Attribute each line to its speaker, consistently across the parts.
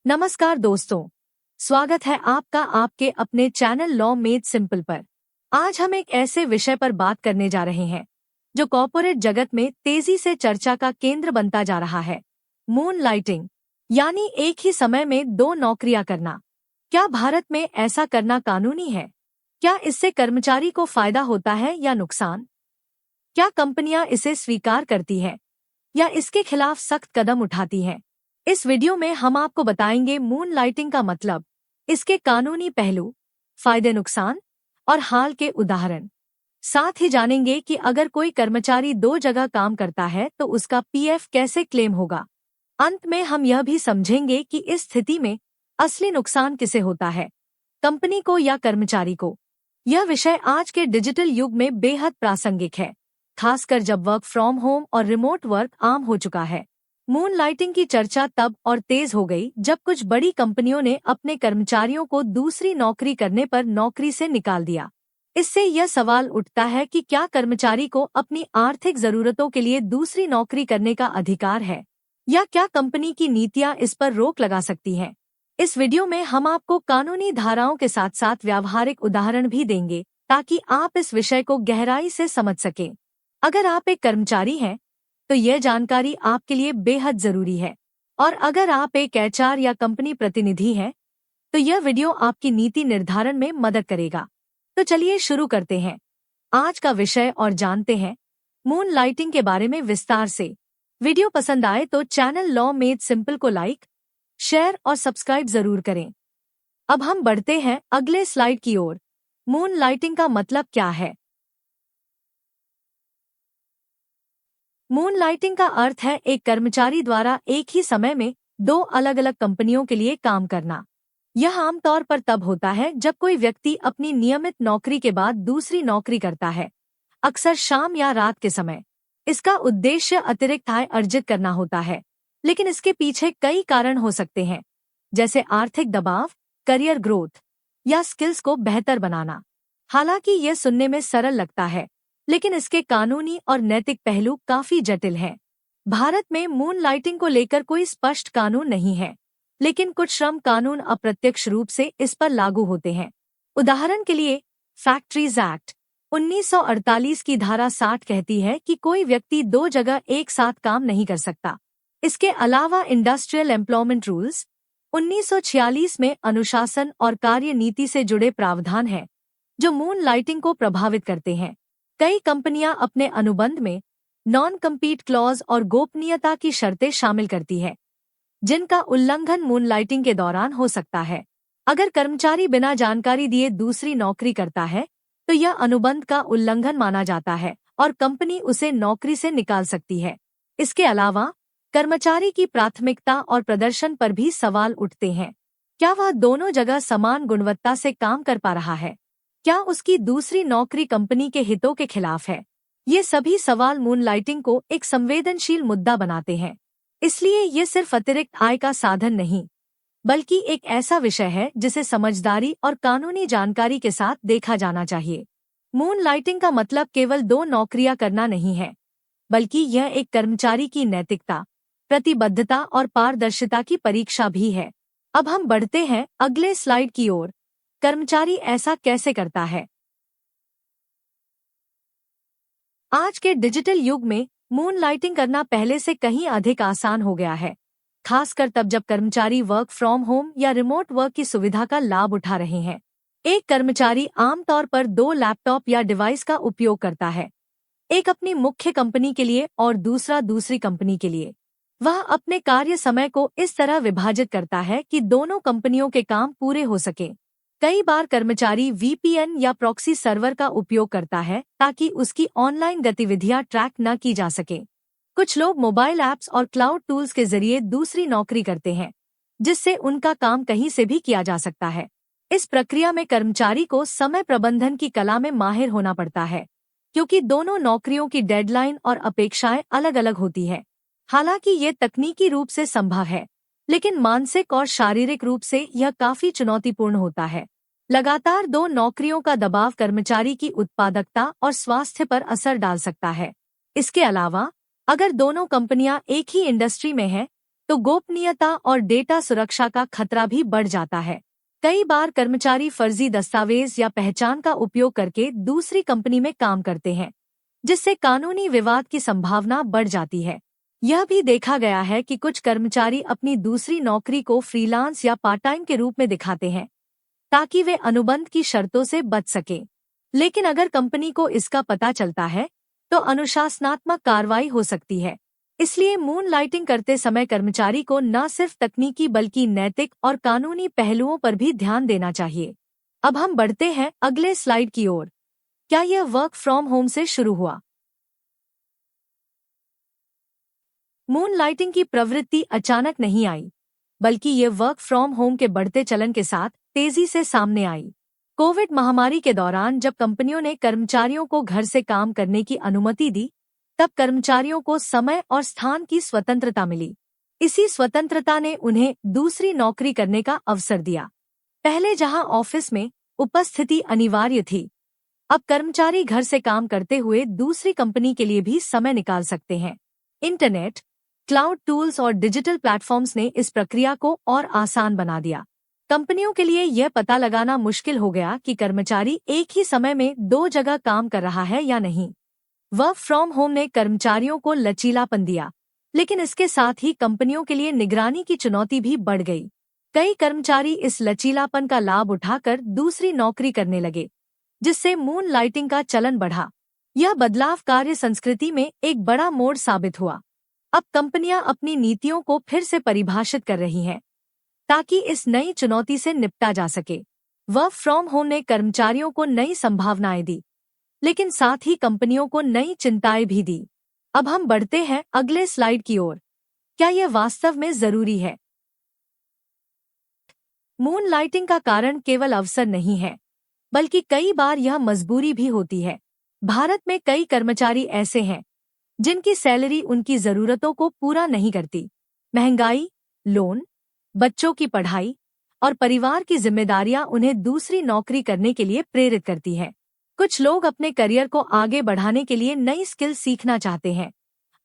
Speaker 1: नमस्कार दोस्तों, स्वागत है आपका आपके अपने चैनल लॉ मेड सिंपल पर। आज हम एक ऐसे विषय पर बात करने जा रहे हैं जो कॉर्पोरेट जगत में तेजी से चर्चा का केंद्र बनता जा रहा है, मून लाइटिंग, यानी एक ही समय में दो नौकरियां करना। क्या भारत में ऐसा करना कानूनी है? क्या इससे कर्मचारी को फायदा होता है या नुकसान? क्या कंपनियां इसे स्वीकार करती हैं या इसके खिलाफ सख्त कदम उठाती हैं? इस वीडियो में हम आपको बताएंगे मून लाइटिंग का मतलब, इसके कानूनी पहलू, फायदे नुकसान और हाल के उदाहरण। साथ ही जानेंगे कि अगर कोई कर्मचारी दो जगह काम करता है तो उसका पीएफ कैसे क्लेम होगा। अंत में हम यह भी समझेंगे कि इस स्थिति में असली नुकसान किसे होता है, कंपनी को या कर्मचारी को। यह विषय आज के डिजिटल युग में बेहद प्रासंगिक है, खासकर जब वर्क फ्रॉम होम और रिमोट वर्क आम हो चुका है। मून लाइटिंग की चर्चा तब और तेज हो गई जब कुछ बड़ी कंपनियों ने अपने कर्मचारियों को दूसरी नौकरी करने पर नौकरी से निकाल दिया। इससे यह सवाल उठता है कि क्या कर्मचारी को अपनी आर्थिक जरूरतों के लिए दूसरी नौकरी करने का अधिकार है, या क्या कंपनी की नीतियां इस पर रोक लगा सकती हैं। इस वीडियो में हम आपको कानूनी धाराओं के साथ साथ व्यावहारिक उदाहरण भी देंगे ताकि आप इस विषय को गहराई से समझ सकें। अगर आप एक कर्मचारी हैं तो यह जानकारी आपके लिए बेहद जरूरी है, और अगर आप एक एचआर या कंपनी प्रतिनिधि हैं तो यह वीडियो आपकी नीति निर्धारण में मदद करेगा। तो चलिए शुरू करते हैं आज का विषय और जानते हैं मून लाइटिंग के बारे में विस्तार से। वीडियो पसंद आए तो चैनल लॉ मेड सिंपल को लाइक, शेयर और सब्सक्राइब जरूर करें। अब हम बढ़ते हैं अगले स्लाइड की ओर। मून लाइटिंग का मतलब क्या है? मून लाइटिंग का अर्थ है एक कर्मचारी द्वारा एक ही समय में दो अलग अलग कंपनियों के लिए काम करना। यह आमतौर पर तब होता है जब कोई व्यक्ति अपनी नियमित नौकरी के बाद दूसरी नौकरी करता है, अक्सर शाम या रात के समय। इसका उद्देश्य अतिरिक्त आय अर्जित करना होता है, लेकिन इसके पीछे कई कारण हो सकते हैं, जैसे आर्थिक दबाव, करियर ग्रोथ या स्किल्स को बेहतर बनाना। हालांकि यह सुनने में सरल लगता है, लेकिन इसके कानूनी और नैतिक पहलू काफी जटिल हैं। भारत में मून लाइटिंग को लेकर कोई स्पष्ट कानून नहीं है, लेकिन कुछ श्रम कानून अप्रत्यक्ष रूप से इस पर लागू होते हैं। उदाहरण के लिए, फैक्ट्रीज एक्ट 1948 की धारा 60 कहती है कि कोई व्यक्ति दो जगह एक साथ काम नहीं कर सकता। इसके अलावा इंडस्ट्रियल एम्प्लॉयमेंट रूल्स 1946 में अनुशासन और कार्य नीति से जुड़े प्रावधान हैं, जो मून लाइटिंग को प्रभावित करते हैं। कई कंपनियां अपने अनुबंध में नॉन कम्पीट क्लॉज और गोपनीयता की शर्तें शामिल करती है, जिनका उल्लंघन मून लाइटिंग के दौरान हो सकता है। अगर कर्मचारी बिना जानकारी दिए दूसरी नौकरी करता है तो यह अनुबंध का उल्लंघन माना जाता है और कंपनी उसे नौकरी से निकाल सकती है। इसके अलावा कर्मचारी की प्राथमिकता और प्रदर्शन पर भी सवाल उठते हैं। क्या वह दोनों जगह समान गुणवत्ता से काम कर पा रहा है? क्या उसकी दूसरी नौकरी कंपनी के हितों के खिलाफ है? ये सभी सवाल मून लाइटिंग को एक संवेदनशील मुद्दा बनाते हैं। इसलिए ये सिर्फ अतिरिक्त आय का साधन नहीं, बल्कि एक ऐसा विषय है जिसे समझदारी और कानूनी जानकारी के साथ देखा जाना चाहिए। मून लाइटिंग का मतलब केवल दो नौकरियां करना नहीं है, बल्कि यह एक कर्मचारी की नैतिकता, प्रतिबद्धता और पारदर्शिता की परीक्षा भी है। अब हम बढ़ते हैं अगले स्लाइड की ओर। कर्मचारी ऐसा कैसे करता है? आज के डिजिटल युग में मून लाइटिंग करना पहले से कहीं अधिक आसान हो गया है, खासकर तब जब कर्मचारी वर्क फ्रॉम होम या रिमोट वर्क की सुविधा का लाभ उठा रहे हैं। एक कर्मचारी आमतौर पर दो लैपटॉप या डिवाइस का उपयोग करता है, एक अपनी मुख्य कंपनी के लिए और दूसरा दूसरी कंपनी के लिए। वह अपने कार्य समय को इस तरह विभाजित करता है कि दोनों कंपनियों के काम पूरे हो सके। कई बार कर्मचारी वीपीएन या प्रॉक्सी सर्वर का उपयोग करता है ताकि उसकी ऑनलाइन गतिविधियां ट्रैक न की जा सके। कुछ लोग मोबाइल ऐप्स और क्लाउड टूल्स के जरिए दूसरी नौकरी करते हैं, जिससे उनका काम कहीं से भी किया जा सकता है। इस प्रक्रिया में कर्मचारी को समय प्रबंधन की कला में माहिर होना पड़ता है, क्योंकि दोनों नौकरियों की डेडलाइन और अपेक्षाएं अलग अलग होती है। हालांकि ये तकनीकी रूप से संभव है, लेकिन मानसिक और शारीरिक रूप से यह काफी चुनौतीपूर्ण होता है। लगातार दो नौकरियों का दबाव कर्मचारी की उत्पादकता और स्वास्थ्य पर असर डाल सकता है। इसके अलावा, अगर दोनों कंपनियां एक ही इंडस्ट्री में हैं, तो गोपनीयता और डेटा सुरक्षा का खतरा भी बढ़ जाता है। कई बार कर्मचारी फर्जी दस्तावेज या पहचान का उपयोग करके दूसरी कंपनी में काम करते हैं, जिससे कानूनी विवाद की संभावना बढ़ जाती है। यह भी देखा गया है कि कुछ कर्मचारी अपनी दूसरी नौकरी को फ्रीलांस या पार्ट टाइम के रूप में दिखाते हैं, ताकि वे अनुबंध की शर्तों से बच सकें। लेकिन अगर कंपनी को इसका पता चलता है, तो अनुशासनात्मक कार्रवाई हो सकती है। इसलिए मून लाइटिंग करते समय कर्मचारी को न सिर्फ तकनीकी बल्कि नैतिक और कानूनी पहलुओं पर भी ध्यान देना चाहिए। अब हम बढ़ते हैं अगले स्लाइड की ओर। क्या यह वर्क फ्रॉम होम से शुरू हुआ? मून लाइटिंग की प्रवृत्ति अचानक नहीं आई, बल्कि ये वर्क फ्रॉम होम के बढ़ते चलन के साथ तेजी से सामने आई। कोविड महामारी के दौरान जब कंपनियों ने कर्मचारियों को घर से काम करने की अनुमति दी, तब कर्मचारियों को समय और स्थान की स्वतंत्रता मिली। इसी स्वतंत्रता ने उन्हें दूसरी नौकरी करने का अवसर दिया। पहले जहां ऑफिस में उपस्थिति अनिवार्य थी, अब कर्मचारी घर से काम करते हुए दूसरी कंपनी के लिए भी समय निकाल सकते हैं। इंटरनेट, क्लाउड टूल्स और डिजिटल प्लेटफॉर्म्स ने इस प्रक्रिया को और आसान बना दिया। कंपनियों के लिए यह पता लगाना मुश्किल हो गया कि कर्मचारी एक ही समय में दो जगह काम कर रहा है या नहीं। वर्क फ्रॉम होम ने कर्मचारियों को लचीलापन दिया, लेकिन इसके साथ ही कंपनियों के लिए निगरानी की चुनौती भी बढ़ गई। कई कर्मचारी इस लचीलापन का लाभ उठाकर दूसरी नौकरी करने लगे, जिससे मून लाइटिंग का चलन बढ़ा। यह बदलाव कार्य संस्कृति में एक बड़ा मोड़ साबित हुआ। अब कंपनियां अपनी नीतियों को फिर से परिभाषित कर रही हैं, ताकि इस नई चुनौती से निपटा जा सके। वर्क फ्रॉम होम ने कर्मचारियों को नई संभावनाएं दी, लेकिन साथ ही कंपनियों को नई चिंताएं भी दी। अब हम बढ़ते हैं अगले स्लाइड की ओर। क्या यह वास्तव में जरूरी है? मून लाइटिंग का कारण केवल अवसर नहीं है, बल्कि कई बार यह मजबूरी भी होती है। भारत में कई कर्मचारी ऐसे हैं जिनकी सैलरी उनकी जरूरतों को पूरा नहीं करती। महंगाई, लोन, बच्चों की पढ़ाई और परिवार की जिम्मेदारियां उन्हें दूसरी नौकरी करने के लिए प्रेरित करती हैं। कुछ लोग अपने करियर को आगे बढ़ाने के लिए नई स्किल सीखना चाहते हैं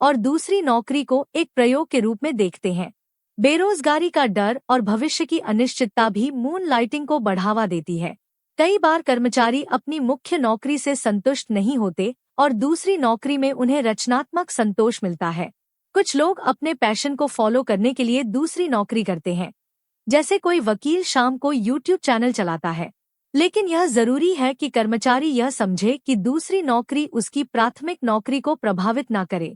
Speaker 1: और दूसरी नौकरी को एक प्रयोग के रूप में देखते हैं। बेरोजगारी का डर और भविष्य की अनिश्चितता भी मून लाइटिंग को बढ़ावा देती है। कई बार कर्मचारी अपनी मुख्य नौकरी से संतुष्ट नहीं होते और दूसरी नौकरी में उन्हें रचनात्मक संतोष मिलता है। कुछ लोग अपने पैशन को फॉलो करने के लिए दूसरी नौकरी करते हैं, जैसे कोई वकील शाम को यूट्यूब चैनल चलाता है। लेकिन यह जरूरी है कि कर्मचारी यह समझे कि दूसरी नौकरी उसकी प्राथमिक नौकरी को प्रभावित न करे।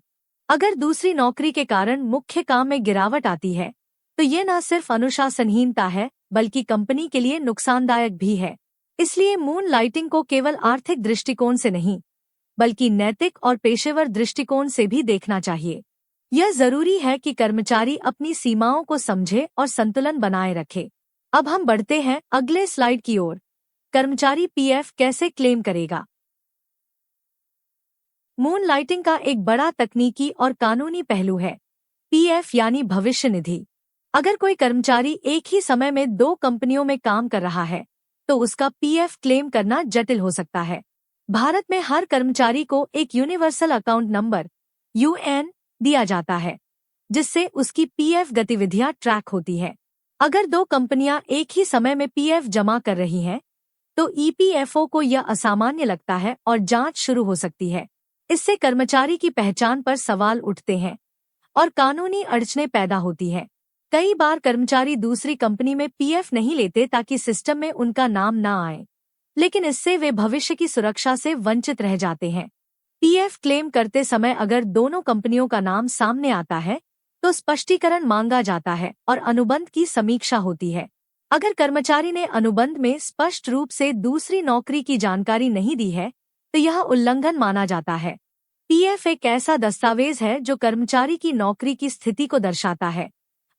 Speaker 1: अगर दूसरी नौकरी के कारण मुख्य काम में गिरावट आती है, तो ये न सिर्फ अनुशासनहीनता है, बल्कि कंपनी के लिए नुकसानदायक भी है। इसलिए मून लाइटिंग को केवल आर्थिक दृष्टिकोण से नहीं, बल्कि नैतिक और पेशेवर दृष्टिकोण से भी देखना चाहिए। यह जरूरी है कि कर्मचारी अपनी सीमाओं को समझे और संतुलन बनाए रखे। अब हम बढ़ते हैं अगले स्लाइड की ओर। कर्मचारी पीएफ कैसे क्लेम करेगा? मून लाइटिंग का एक बड़ा तकनीकी और कानूनी पहलू है पीएफ यानी भविष्य निधि। अगर कोई कर्मचारी एक ही समय में दो कंपनियों में काम कर रहा है, तो उसका पीएफ क्लेम करना जटिल हो सकता है। भारत में हर कर्मचारी को एक यूनिवर्सल अकाउंट नंबर यूएन दिया जाता है, जिससे उसकी पीएफ गतिविधियां ट्रैक होती है। अगर दो कंपनियां एक ही समय में पीएफ जमा कर रही हैं, तो ईपीएफओ को यह असामान्य लगता है और जांच शुरू हो सकती है। इससे कर्मचारी की पहचान पर सवाल उठते हैं और कानूनी अड़चनें पैदा होती है। कई बार कर्मचारी दूसरी कंपनी में पीएफ नहीं लेते ताकि सिस्टम में उनका नाम न आए, लेकिन इससे वे भविष्य की सुरक्षा से वंचित रह जाते हैं। पीएफ क्लेम करते समय अगर दोनों कंपनियों का नाम सामने आता है, तो स्पष्टीकरण मांगा जाता है और अनुबंध की समीक्षा होती है। अगर कर्मचारी ने अनुबंध में स्पष्ट रूप से दूसरी नौकरी की जानकारी नहीं दी है, तो यह उल्लंघन माना जाता है। पीएफ एक ऐसा दस्तावेज है जो कर्मचारी की नौकरी की स्थिति को दर्शाता है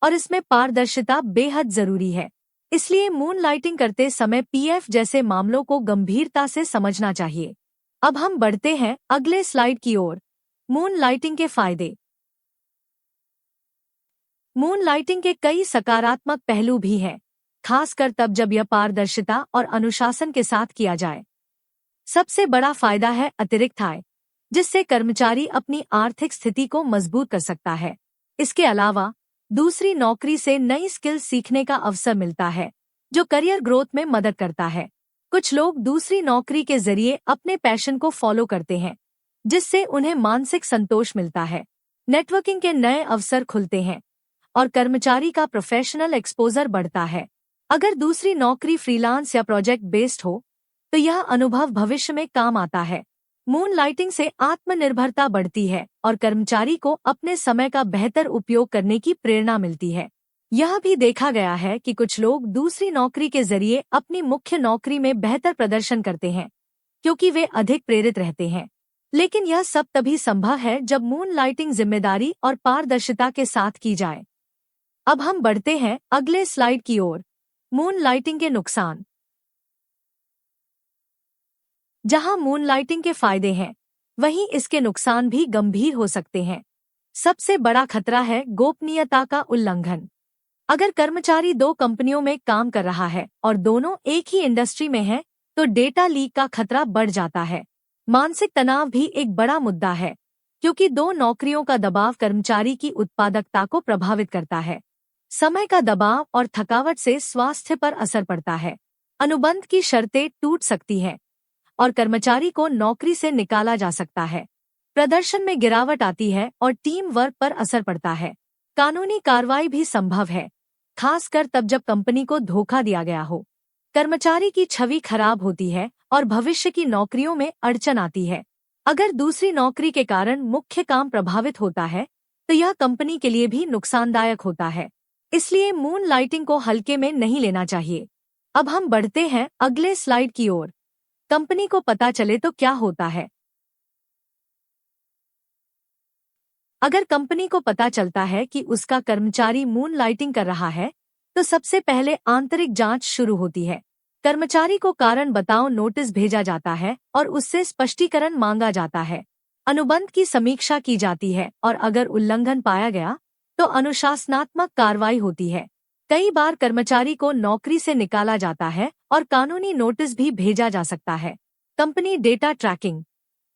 Speaker 1: और इसमें पारदर्शिता बेहद जरूरी है। इसलिए मून लाइटिंग करते समय पीएफ जैसे मामलों को गंभीरता से समझना चाहिए। अब हम बढ़ते हैं अगले स्लाइड की ओर। मून लाइटिंग के फायदे। मून लाइटिंग के कई सकारात्मक पहलू भी हैं, खासकर तब जब यह पारदर्शिता और अनुशासन के साथ किया जाए। सबसे बड़ा फायदा है अतिरिक्त आय, जिससे कर्मचारी अपनी आर्थिक स्थिति को मजबूत कर सकता है। इसके अलावा दूसरी नौकरी से नई स्किल्स सीखने का अवसर मिलता है, जो करियर ग्रोथ में मदद करता है। कुछ लोग दूसरी नौकरी के जरिए अपने पैशन को फॉलो करते हैं, जिससे उन्हें मानसिक संतोष मिलता है। नेटवर्किंग के नए अवसर खुलते हैं और कर्मचारी का प्रोफेशनल एक्सपोजर बढ़ता है। अगर दूसरी नौकरी फ्रीलांस या प्रोजेक्ट बेस्ड हो, तो यह अनुभव भविष्य में काम आता है। मूनलाइटिंग से आत्मनिर्भरता बढ़ती है और कर्मचारी को अपने समय का बेहतर उपयोग करने की प्रेरणा मिलती है। यह भी देखा गया है कि कुछ लोग दूसरी नौकरी के जरिए अपनी मुख्य नौकरी में बेहतर प्रदर्शन करते हैं, क्योंकि वे अधिक प्रेरित रहते हैं। लेकिन यह सब तभी संभव है जब मूनलाइटिंग जिम्मेदारी और पारदर्शिता के साथ की जाए। अब हम बढ़ते हैं अगले स्लाइड की ओर। मूनलाइटिंग के नुकसान। जहां मूनलाइटिंग के फायदे हैं, वहीं इसके नुकसान भी गंभीर हो सकते हैं। सबसे बड़ा खतरा है गोपनीयता का उल्लंघन। अगर कर्मचारी दो कंपनियों में काम कर रहा है और दोनों एक ही इंडस्ट्री में हैं, तो डेटा लीक का खतरा बढ़ जाता है। मानसिक तनाव भी एक बड़ा मुद्दा है, क्योंकि दो नौकरियों का दबाव कर्मचारी की उत्पादकता को प्रभावित करता है। समय का दबाव और थकावट से स्वास्थ्य पर असर पड़ता है। अनुबंध की शर्तें टूट सकती हैं और कर्मचारी को नौकरी से निकाला जा सकता है। प्रदर्शन में गिरावट आती है और टीम वर्क पर असर पड़ता है। कानूनी कार्रवाई भी संभव है, खासकर तब जब कंपनी को धोखा दिया गया हो। कर्मचारी की छवि खराब होती है और भविष्य की नौकरियों में अड़चन आती है। अगर दूसरी नौकरी के कारण मुख्य काम प्रभावित होता है, तो यह कंपनी के लिए भी नुकसानदायक होता है। इसलिए मूनलाइटिंग को हल्के में नहीं लेना चाहिए। अब हम बढ़ते हैं अगले स्लाइड की ओर। कंपनी को पता चले तो क्या होता है? अगर कंपनी को पता चलता है कि उसका कर्मचारी मूनलाइटिंग कर रहा है, तो सबसे पहले आंतरिक जांच शुरू होती है। कर्मचारी को कारण बताओ नोटिस भेजा जाता है और उससे स्पष्टीकरण मांगा जाता है। अनुबंध की समीक्षा की जाती है और अगर उल्लंघन पाया गया, तो अनुशासनात्मक कार्रवाई होती है। कई बार कर्मचारी को नौकरी से निकाला जाता है और कानूनी नोटिस भी भेजा जा सकता है। कंपनी डेटा ट्रैकिंग,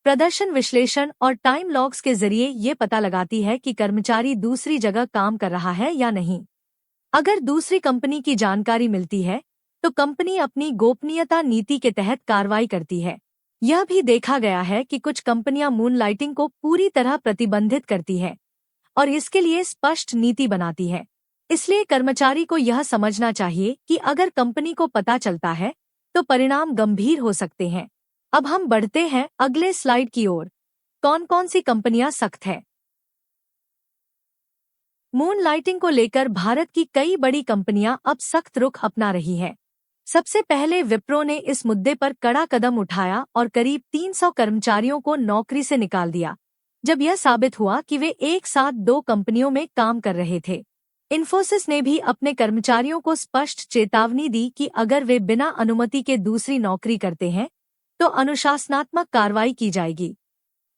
Speaker 1: प्रदर्शन विश्लेषण और टाइम लॉग्स के जरिए ये पता लगाती है कि कर्मचारी दूसरी जगह काम कर रहा है या नहीं। अगर दूसरी कंपनी की जानकारी मिलती है, तो कंपनी अपनी गोपनीयता नीति के तहत कार्रवाई करती है। यह भी देखा गया है कि कुछ कंपनियां मूनलाइटिंग को पूरी तरह प्रतिबंधित करती है और इसके लिए स्पष्ट नीति बनाती है। इसलिए कर्मचारी को यह समझना चाहिए कि अगर कंपनी को पता चलता है, तो परिणाम गंभीर हो सकते हैं। अब हम बढ़ते हैं अगले स्लाइड की ओर। कौन कौन सी कंपनियां सख्त है? मूनलाइटिंग को लेकर भारत की कई बड़ी कंपनियां अब सख्त रुख अपना रही हैं। सबसे पहले विप्रो ने इस मुद्दे पर कड़ा कदम उठाया और करीब 300 कर्मचारियों को नौकरी से निकाल दिया, जब यह साबित हुआ कि वे एक साथ दो कंपनियों में काम कर रहे थे। इन्फोसिस ने भी अपने कर्मचारियों को स्पष्ट चेतावनी दी कि अगर वे बिना अनुमति के दूसरी नौकरी करते हैं, तो अनुशासनात्मक कार्रवाई की जाएगी।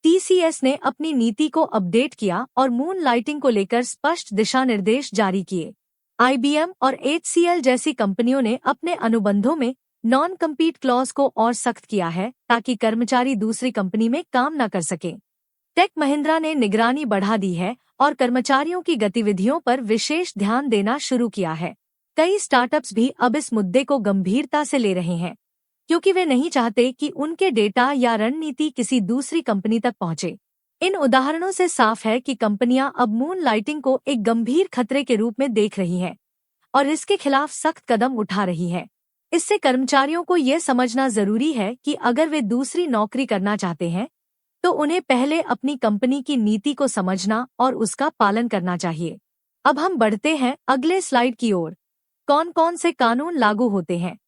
Speaker 1: टीसीएस ने अपनी नीति को अपडेट किया और मूनलाइटिंग को लेकर स्पष्ट दिशा निर्देश जारी किए। आईबीएम और एचसीएल जैसी कंपनियों ने अपने अनुबंधों में नॉन कम्पीट क्लॉज को और सख्त किया है, ताकि कर्मचारी दूसरी कंपनी में काम न कर सकें। टेक महिंद्रा ने निगरानी बढ़ा दी है और कर्मचारियों की गतिविधियों पर विशेष ध्यान देना शुरू किया है। कई स्टार्टअप्स भी अब इस मुद्दे को गंभीरता से ले रहे हैं, क्योंकि वे नहीं चाहते कि उनके डेटा या रणनीति किसी दूसरी कंपनी तक पहुंचे। इन उदाहरणों से साफ है कि कंपनियां अब मूनलाइटिंग को एक गंभीर खतरे के रूप में देख रही हैं और इसके खिलाफ सख्त कदम उठा रही हैं। इससे कर्मचारियों को यह समझना जरूरी है कि अगर वे दूसरी नौकरी करना चाहते हैं, तो उन्हें पहले अपनी कंपनी की नीति को समझना और उसका पालन करना चाहिए। अब हम बढ़ते हैं अगले स्लाइड की ओर। कौन कौन से कानून लागू होते हैं?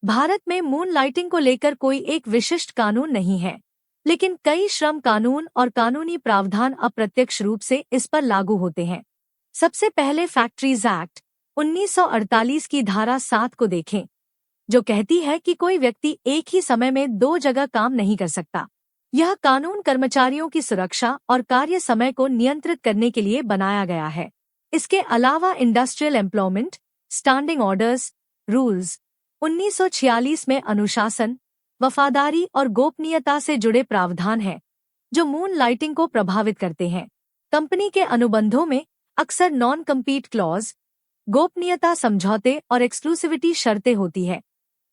Speaker 1: भारत में मूनलाइटिंग को लेकर कोई एक विशिष्ट कानून नहीं है, लेकिन कई श्रम कानून और कानूनी प्रावधान अप्रत्यक्ष रूप से इस पर लागू होते हैं। सबसे पहले फैक्ट्रीज एक्ट 1948 की धारा 7 को देखें, जो कहती है कि कोई व्यक्ति एक ही समय में दो जगह काम नहीं कर सकता। यह कानून कर्मचारियों की सुरक्षा और कार्य समय को नियंत्रित करने के लिए बनाया गया है। इसके अलावा industrial employment standing orders rules 1946 में अनुशासन, वफादारी और गोपनीयता से जुड़े प्रावधान हैं, जो मूनलाइटिंग को प्रभावित करते हैं। कंपनी के अनुबंधों में अक्सर नॉन कम्पीट क्लॉज, गोपनीयता समझौते और एक्सक्लूसिविटी शर्तें होती है,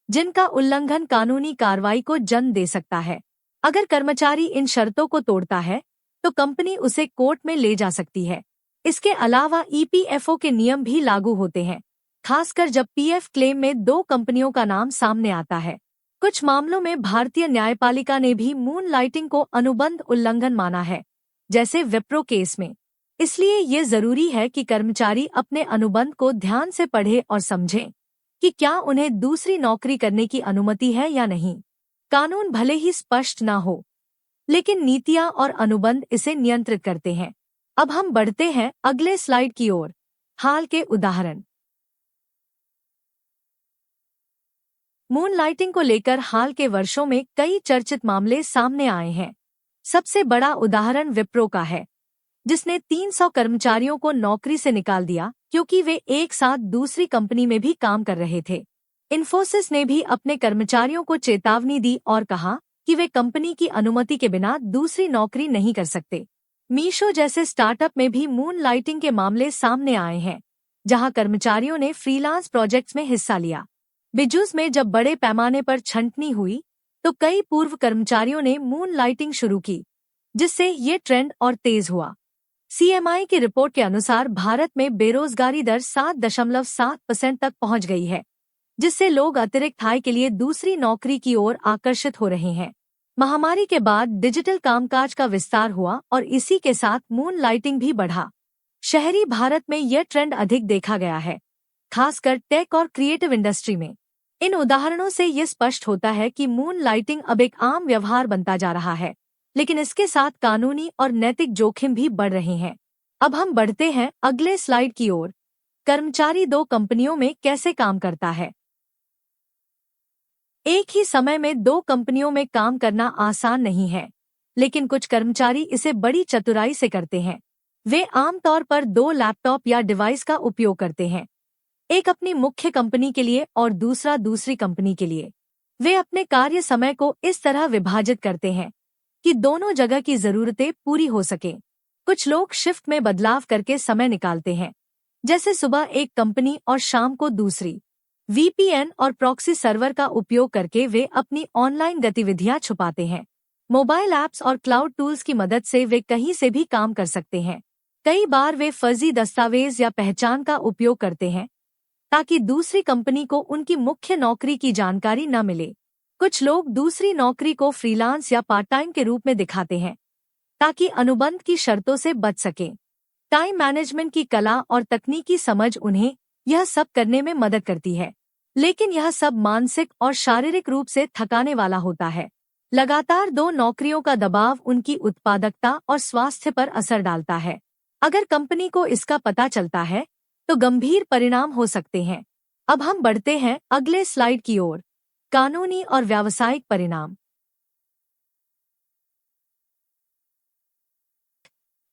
Speaker 1: जिनका उल्लंघन कानूनी कार्रवाई को जन्म दे सकता है। अगर कर्मचारी इन शर्तों को तोड़ता है तो कंपनी उसे कोर्ट में ले जा सकती है। इसके अलावा ईपीएफओ के नियम भी लागू होते हैं, खासकर जब पीएफ क्लेम में दो कंपनियों का नाम सामने आता है। कुछ मामलों में भारतीय न्यायपालिका ने भी मून लाइटिंग को अनुबंध उल्लंघन माना है, जैसे विप्रो केस में। इसलिए ये जरूरी है कि कर्मचारी अपने अनुबंध को ध्यान से पढ़े और समझें कि क्या उन्हें दूसरी नौकरी करने की अनुमति है या नहीं। कानून भले ही स्पष्ट ना हो, लेकिन नीतियां और अनुबंध इसे नियंत्रित करते हैं। अब हम बढ़ते हैं अगले स्लाइड की ओर। हाल के उदाहरण। मून लाइटिंग को लेकर हाल के वर्षों में कई चर्चित मामले सामने आए हैं। सबसे बड़ा उदाहरण विप्रो का है, जिसने 300 कर्मचारियों को नौकरी से निकाल दिया क्योंकि वे एक साथ दूसरी कंपनी में भी काम कर रहे थे। इन्फोसिस ने भी अपने कर्मचारियों को चेतावनी दी और कहा कि वे कंपनी की अनुमति के बिना दूसरी नौकरी नहीं कर सकते। मीशो जैसे स्टार्टअप में भी मून लाइटिंग के मामले सामने आए हैं, जहां कर्मचारियों ने फ्रीलांस प्रोजेक्ट्स में हिस्सा लिया। बिजूस में जब बड़े पैमाने पर छंटनी हुई तो कई पूर्व कर्मचारियों ने मून लाइटिंग शुरू की, जिससे ये ट्रेंड और तेज हुआ। सीएमआई की रिपोर्ट के अनुसार भारत में बेरोजगारी दर 7.7% तक पहुंच गई है, जिससे लोग अतिरिक्त आय के लिए दूसरी नौकरी की ओर आकर्षित हो रहे हैं। महामारी के बाद डिजिटल कामकाज का विस्तार हुआ और इसी के साथ मून लाइटिंग भी बढ़ा। शहरी भारत में यह ट्रेंड अधिक देखा गया है, खासकर टेक और क्रिएटिव इंडस्ट्री में। इन उदाहरणों से ये स्पष्ट होता है कि मून लाइटिंग अब एक आम व्यवहार बनता जा रहा है, लेकिन इसके साथ कानूनी और नैतिक जोखिम भी बढ़ रहे हैं। अब हम बढ़ते हैं अगले स्लाइड की ओर। कर्मचारी दो कंपनियों में कैसे काम करता है। एक ही समय में दो कंपनियों में काम करना आसान नहीं है, लेकिन कुछ कर्मचारी इसे बड़ी चतुराई से करते हैं। वे आमतौर पर दो लैपटॉप या डिवाइस का उपयोग करते हैं, एक अपनी मुख्य कंपनी के लिए और दूसरा दूसरी कंपनी के लिए। वे अपने कार्य समय को इस तरह विभाजित करते हैं कि दोनों जगह की जरूरतें पूरी हो सकें। कुछ लोग शिफ्ट में बदलाव करके समय निकालते हैं, जैसे सुबह एक कंपनी और शाम को दूसरी। वीपीएन और प्रॉक्सी सर्वर का उपयोग करके वे अपनी ऑनलाइन गतिविधियां छुपाते हैं। मोबाइल ऐप्स और क्लाउड टूल्स की मदद से वे कहीं से भी काम कर सकते हैं। कई बार वे फर्जी दस्तावेज या पहचान का उपयोग करते हैं ताकि दूसरी कंपनी को उनकी मुख्य नौकरी की जानकारी न मिले। कुछ लोग दूसरी नौकरी को फ्रीलांस या पार्ट टाइम के रूप में दिखाते हैं ताकि अनुबंध की शर्तों से बच सकें। टाइम मैनेजमेंट की कला और तकनीकी समझ उन्हें यह सब करने में मदद करती है, लेकिन यह सब मानसिक और शारीरिक रूप से थकाने वाला होता है। लगातार दो नौकरियों का दबाव उनकी उत्पादकता और स्वास्थ्य पर असर डालता है। अगर कंपनी को इसका पता चलता है तो गंभीर परिणाम हो सकते हैं। अब हम बढ़ते हैं अगले स्लाइड की ओर। कानूनी और व्यावसायिक परिणाम।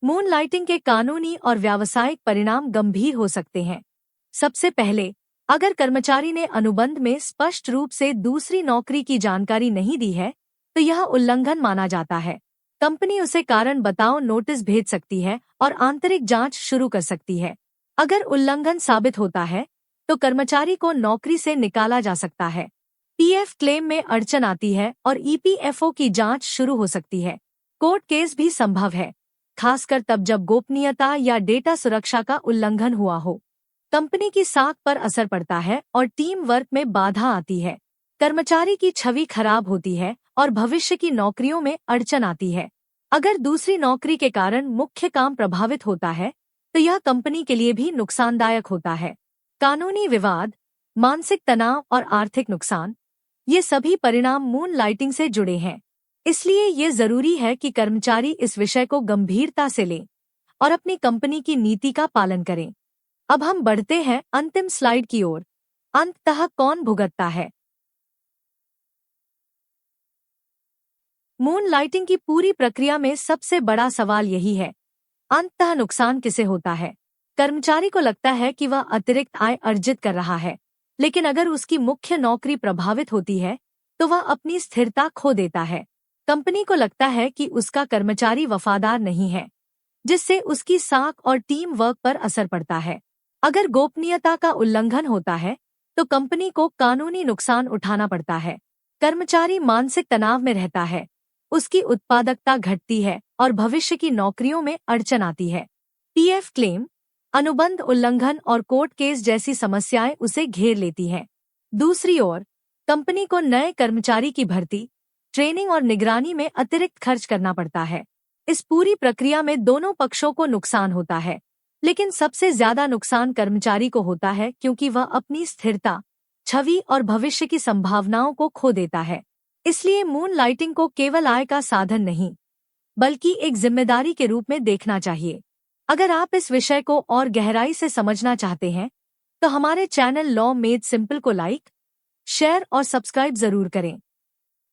Speaker 1: मून लाइटिंग के कानूनी और व्यावसायिक परिणाम गंभीर हो सकते हैं। सबसे पहले, अगर कर्मचारी ने अनुबंध में स्पष्ट रूप से दूसरी नौकरी की जानकारी नहीं दी है तो यह उल्लंघन माना जाता है। कंपनी उसे कारण बताओ नोटिस भेज सकती है और आंतरिक जांच शुरू कर सकती है। अगर उल्लंघन साबित होता है तो कर्मचारी को नौकरी से निकाला जा सकता है, पीएफ क्लेम में अड़चन आती है और ईपीएफओ की जांच शुरू हो सकती है। कोर्ट केस भी संभव है, खासकर तब जब गोपनीयता या डेटा सुरक्षा का उल्लंघन हुआ हो। कंपनी की साख पर असर पड़ता है और टीम वर्क में बाधा आती है। कर्मचारी की छवि खराब होती है और भविष्य की नौकरियों में अड़चन आती है। अगर दूसरी नौकरी के कारण मुख्य काम प्रभावित होता है तो यह कंपनी के लिए भी नुकसानदायक होता है। कानूनी विवाद, मानसिक तनाव और आर्थिक नुकसान, ये सभी परिणाम मून लाइटिंग से जुड़े हैं। इसलिए ये जरूरी है कि कर्मचारी इस विषय को गंभीरता से लें और अपनी कंपनी की नीति का पालन करें। अब हम बढ़ते हैं अंतिम स्लाइड की ओर। अंततः कौन भुगतता है। मून लाइटिंग की पूरी प्रक्रिया में सबसे बड़ा सवाल यही है, अंततः नुकसान किसे होता है। कर्मचारी को लगता है कि वह अतिरिक्त आय अर्जित कर रहा है, लेकिन अगर उसकी मुख्य नौकरी प्रभावित होती है तो वह अपनी स्थिरता खो देता है। कंपनी को लगता है कि उसका कर्मचारी वफादार नहीं है, जिससे उसकी साख और टीम वर्क पर असर पड़ता है। अगर गोपनीयता का उल्लंघन होता है तो कंपनी को कानूनी नुकसान उठाना पड़ता है। कर्मचारी मानसिक तनाव में रहता है, उसकी उत्पादकता घटती है और भविष्य की नौकरियों में अड़चन आती है। पीएफ क्लेम, अनुबंध उल्लंघन और कोर्ट केस जैसी समस्याएं उसे घेर लेती हैं। दूसरी ओर, कंपनी को नए कर्मचारी की भर्ती, ट्रेनिंग और निगरानी में अतिरिक्त खर्च करना पड़ता है। इस पूरी प्रक्रिया में दोनों पक्षों को नुकसान होता है, लेकिन सबसे ज्यादा नुकसान कर्मचारी को होता है क्योंकि वह अपनी स्थिरता, छवि और भविष्य की संभावनाओं को खो देता है। इसलिए मून लाइटिंग को केवल आय का साधन नहीं, बल्कि एक जिम्मेदारी के रूप में देखना चाहिए। अगर आप इस विषय को और गहराई से समझना चाहते हैं, तो हमारे चैनल लॉ मेड सिंपल को लाइक, शेयर और सब्सक्राइब जरूर करें।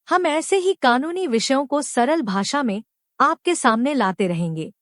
Speaker 1: हम ऐसे ही कानूनी विषयों को सरल भाषा में आपके सामने लाते रहेंगे।